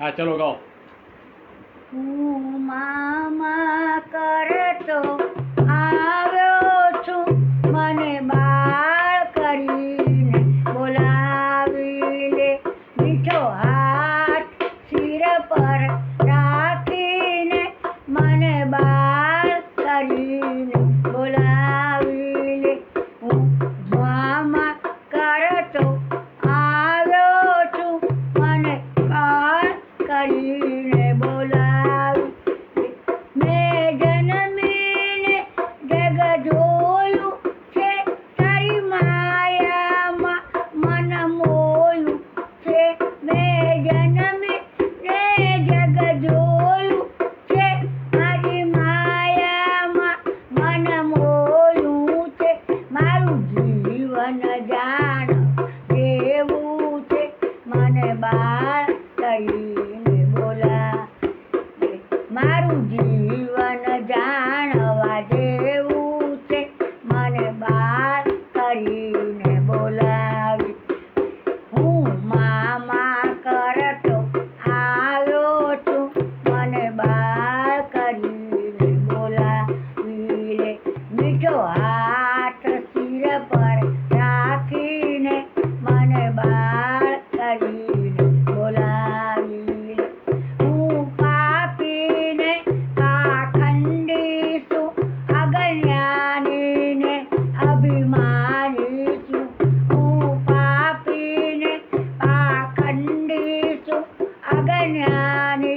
હા ચલો ગાઓ. હું મામા કરતો આવ્યો છું, મને બાળ કરીને બોલાવી લે. મીઠો હાથ શિર પર રાખીને મને બાળ કરીને બોલાવી લે. હું મામા કરતો આવ્યો છું, મને બાળ કરીને બોલાવી. મેં જન્મીને જગ જોયું છે, તારી માયામાં મન મોયું છે. મેં જન્મીને જગ જોયું છે, મારી માયામાં મન મોયું છે. મારું જીવન જાણ જેવું છે, મને બાળ કરીને બોલાવે. મારું જીવન જાણવા જેવું છે, મને બાળ કરીને બોલાવી. હું મામા કરતો આવ્યો છું, મને બાળ કરીને બોલાવી લે. મીઠો હાથ શિર પર રાખીને મને બાળ કરીને બોલાવી લે. હું પાપીને પાખંડી છું, અજ્ઞાનીને અભિમાની છું. હું પાપીને પાખંડી છું, અજ્ઞાની